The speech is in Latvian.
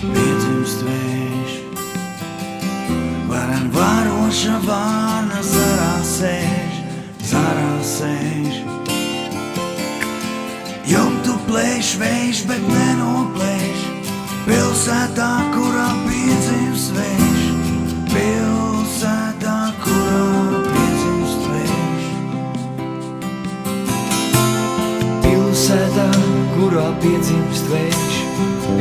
piedzimst vējš. Varen varoša vārna zarā sēž. Jumtu plēš vējš, bet nenoplēš. Pilsētā, kur